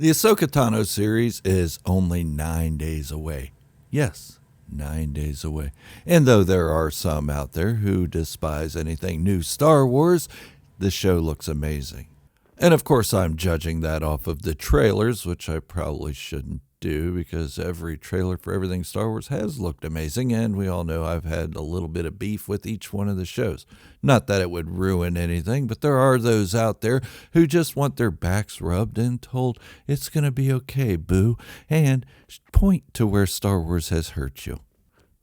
The Ahsoka Tano series is only 9 days away. Yes, 9 days away. And though there are some out there who despise anything new Star Wars, the show looks amazing. And of course, I'm judging that off of the trailers, which I probably shouldn't do because every trailer for everything Star Wars has looked amazing, and we all know I've had a little bit of beef with each one of the shows. Not that it would ruin anything, but there are those out there who just want their backs rubbed and told it's going to be okay, boo, and point to where Star Wars has hurt you.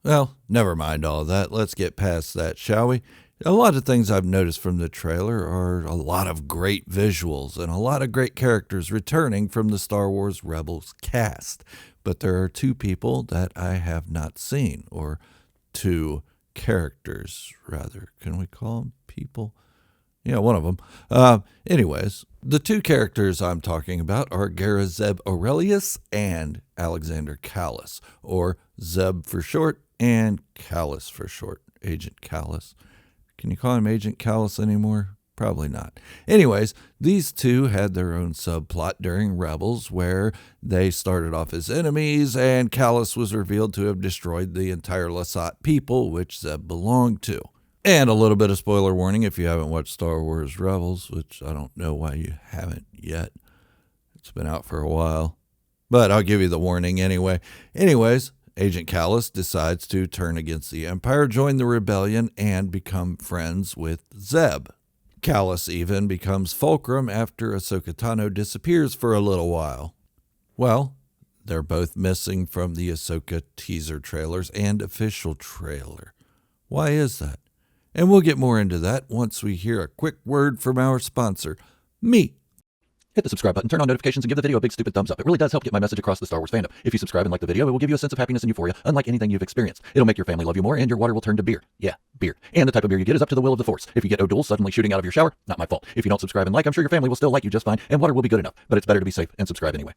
Well, never mind all that. Let's get past that, shall we? A lot of things I've noticed from the trailer are a lot of great visuals and a lot of great characters returning from the Star Wars Rebels cast. But there are two people that I have not seen, or two characters, rather. Can we call them people? Yeah, one of them. Anyways, the two characters I'm talking about are Gara Zeb Aurelius and Alexander Kallus, or Zeb for short and Kallus for short, Agent Kallus. Can you call him Agent Kallus anymore? Probably not. Anyways, these two had their own subplot during Rebels where they started off as enemies and Kallus was revealed to have destroyed the entire Lasat people, which Zeb belonged to. And a little bit of spoiler warning if you haven't watched Star Wars Rebels, which I don't know why you haven't yet. It's been out for a while. But I'll give you the warning anyway. Anyways, Agent Kallus decides to turn against the Empire, join the rebellion, and become friends with Zeb. Kallus even becomes Fulcrum after Ahsoka Tano disappears for a little while. Well, they're both missing from the Ahsoka teaser trailers and official trailer. Why is that? And we'll get more into that once we hear a quick word from our sponsor, me. Hit the subscribe button, turn on notifications, and give the video a big stupid thumbs up. It really does help get my message across the Star Wars fandom. If you subscribe and like the video, it will give you a sense of happiness and euphoria, unlike anything you've experienced. It'll make your family love you more, and your water will turn to beer. Yeah, beer. And the type of beer you get is up to the will of the Force. If you get O'Doul suddenly shooting out of your shower, not my fault. If you don't subscribe and like, I'm sure your family will still like you just fine, and water will be good enough. But it's better to be safe and subscribe anyway.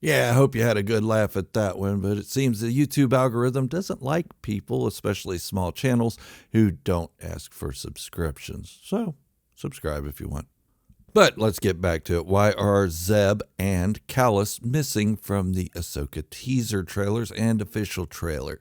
Yeah, I hope you had a good laugh at that one, but it seems the YouTube algorithm doesn't like people, especially small channels, who don't ask for subscriptions. So, subscribe if you want. But let's get back to it. Why are Zeb and Kallus missing from the Ahsoka teaser trailers and official trailer?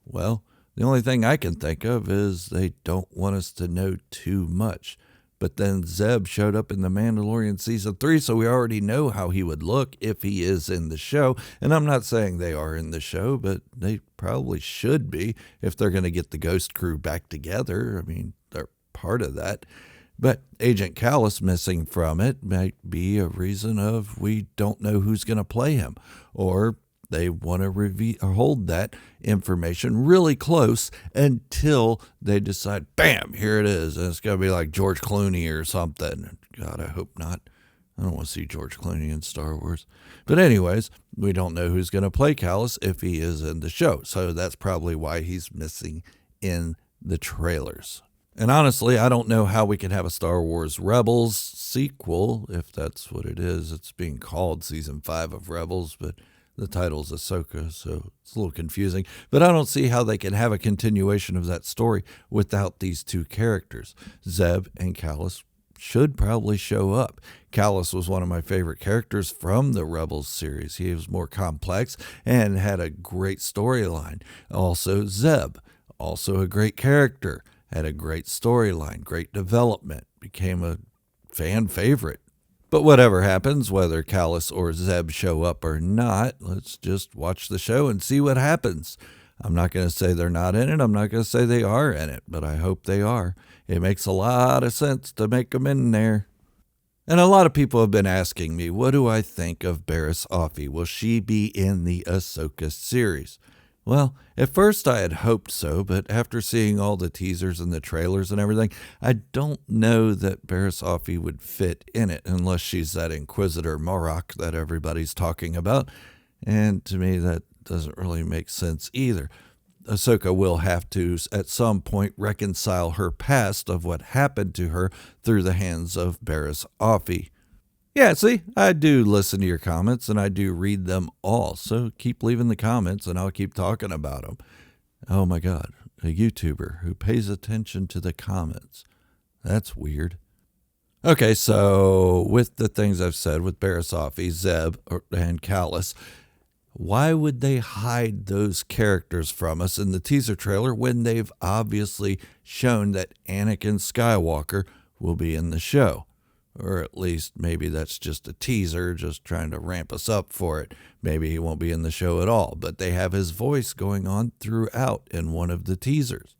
Well, the only thing I can think of is they don't want us to know too much. But then Zeb showed up in The Mandalorian Season 3, so we already know how he would look if he is in the show. And I'm not saying they are in the show, but they probably should be if they're going to get the Ghost Crew back together. I mean, they're part of that. But Agent Kallus missing from it might be a reason of we don't know who's going to play him, or they want to hold that information really close until they decide, bam, here it is. And it's going to be like George Clooney or something. God, I hope not. I don't want to see George Clooney in Star Wars. But anyways, we don't know who's going to play Kallus if he is in the show. So that's probably why he's missing in the trailers. And honestly, I don't know how we can have a Star Wars Rebels sequel, if that's what it is. It's being called Season 5 of Rebels, but the title's Ahsoka, so it's a little confusing. But I don't see how they can have a continuation of that story without these two characters. Zeb and Kallus should probably show up. Kallus was one of my favorite characters from the Rebels series. He was more complex and had a great storyline. Also, Zeb, also a great character. Had a great storyline, great development, became a fan favorite. But whatever happens, whether Kallus or Zeb show up or not, let's just watch the show and see what happens. I'm not going to say they're not in it. I'm not going to say they are in it, but I hope they are. It makes a lot of sense to make them in there. And a lot of people have been asking me, what do I think of Barriss Offee? Will she be in the Ahsoka series? Well, at first I had hoped so, but after seeing all the teasers and the trailers and everything, I don't know that Barriss Offee would fit in it unless she's that Inquisitor Marrok that everybody's talking about. And to me, that doesn't really make sense either. Ahsoka will have to, at some point, reconcile her past of what happened to her through the hands of Barriss Offee. Yeah, see, I do listen to your comments, and I do read them all, so keep leaving the comments, and I'll keep talking about them. Oh my God, a YouTuber who pays attention to the comments. That's weird. Okay, so with the things I've said with Barasafi, Zeb, and Callus, why would they hide those characters from us in the teaser trailer when they've obviously shown that Anakin Skywalker will be in the show? Or at least maybe that's just a teaser, just trying to ramp us up for it. Maybe he won't be in the show at all, but they have his voice going on throughout in one of the teasers.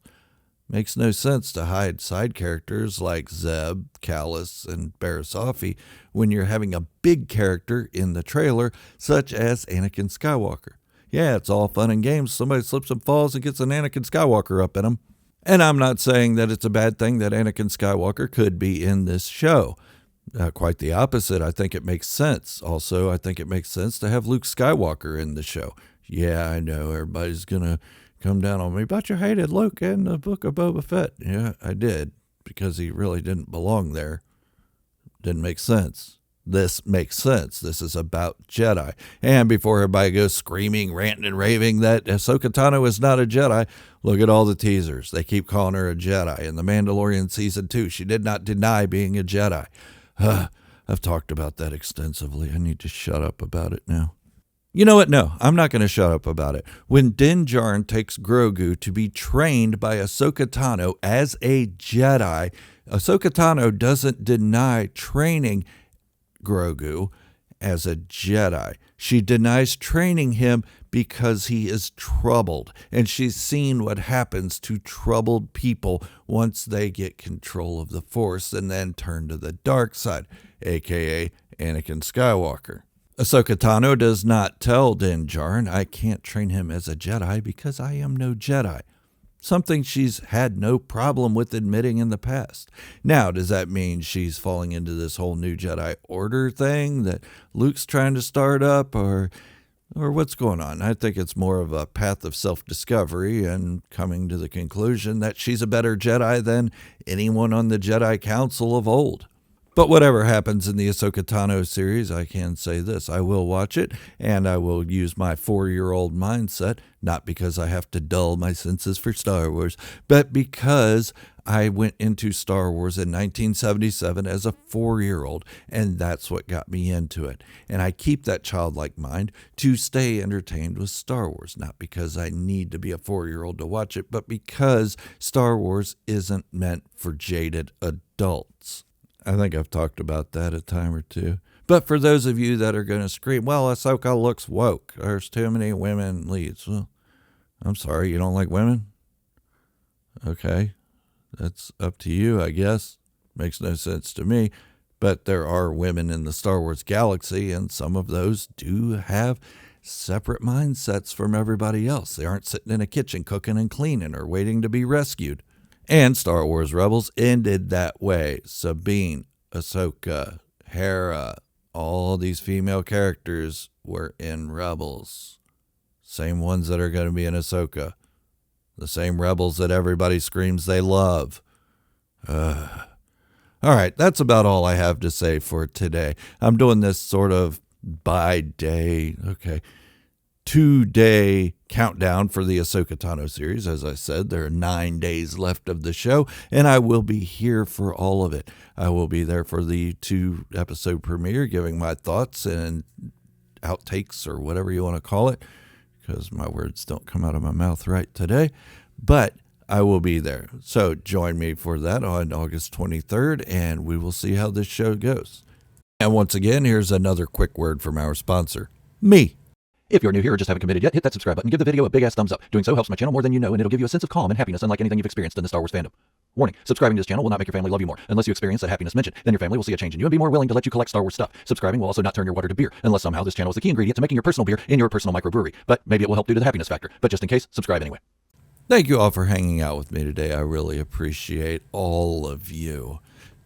Makes no sense to hide side characters like Zeb, Callus, and Barasafi when you're having a big character in the trailer, such as Anakin Skywalker. Yeah, it's all fun and games. Somebody slips and falls and gets an Anakin Skywalker up in them. And I'm not saying that it's a bad thing that Anakin Skywalker could be in this show. Quite the opposite. I think it makes sense. Also, I think it makes sense to have Luke Skywalker in the show. Yeah, I know everybody's going to come down on me, but you hated Luke in the Book of Boba Fett. Yeah, I did, because he really didn't belong there. Didn't make sense. This makes sense. This is about Jedi. And before everybody goes screaming, ranting, and raving that Ahsoka Tano is not a Jedi, look at all the teasers. They keep calling her a Jedi. In The Mandalorian Season 2, she did not deny being a Jedi. I've talked about that extensively. I need to shut up about it now. You know what? No, I'm not going to shut up about it. When Din Djarin takes Grogu to be trained by Ahsoka Tano as a Jedi, Ahsoka Tano doesn't deny training Grogu as a Jedi. She denies training him because he is troubled, and she's seen what happens to troubled people once they get control of the Force and then turn to the dark side, aka Anakin Skywalker. Ahsoka Tano does not tell Din Djarin, I can't train him as a Jedi because I am no Jedi. Something she's had no problem with admitting in the past. Now, does that mean she's falling into this whole new Jedi Order thing that Luke's trying to start up, or what's going on? I think it's more of a path of self-discovery and coming to the conclusion that she's a better Jedi than anyone on the Jedi Council of old. But whatever happens in the Ahsoka Tano series, I can say this. I will watch it, and I will use my 4-year-old mindset, not because I have to dull my senses for Star Wars, but because I went into Star Wars in 1977 as a 4-year-old, and that's what got me into it. And I keep that childlike mind to stay entertained with Star Wars, not because I need to be a 4-year-old to watch it, but because Star Wars isn't meant for jaded adults. I think I've talked about that a time or two. But for those of you that are going to scream, well, Ahsoka looks woke. There's too many women leads. Well, I'm sorry, you don't like women? Okay, that's up to you, I guess. Makes no sense to me. But there are women in the Star Wars galaxy, and some of those do have separate mindsets from everybody else. They aren't sitting in a kitchen cooking and cleaning or waiting to be rescued. And Star Wars Rebels ended that way. Sabine, Ahsoka, Hera, all these female characters were in Rebels. Same ones that are going to be in Ahsoka. The same rebels that everybody screams they love. All right, that's about all I have to say for today. I'm doing this sort of by day. Okay. 2-day countdown for the Ahsoka Tano series. As I said, there are 9 days left of the show, and I will be here for all of it. I will be there for the 2-episode premiere, giving my thoughts and outtakes, or whatever you want to call it, because my words don't come out of my mouth right today. But I will be there. So join me for that on August 23rd, and we will see how this show goes. And once again, here's another quick word from our sponsor, me. If you're new here or just haven't committed yet, hit that subscribe button, give the video a big-ass thumbs up. Doing so helps my channel more than you know, and it'll give you a sense of calm and happiness unlike anything you've experienced in the Star Wars fandom. Warning, subscribing to this channel will not make your family love you more. Unless you experience that happiness mentioned, then your family will see a change in you and be more willing to let you collect Star Wars stuff. Subscribing will also not turn your water to beer, unless somehow this channel is the key ingredient to making your personal beer in your personal microbrewery. But maybe it will help due to the happiness factor. But just in case, subscribe anyway. Thank you all for hanging out with me today. I really appreciate all of you.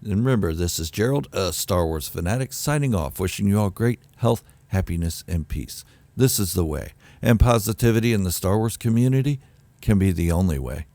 And remember, this is Gerald, a Star Wars fanatic, signing off, wishing you all great health, happiness, and peace. This is the way. And positivity in the Star Wars community can be the only way.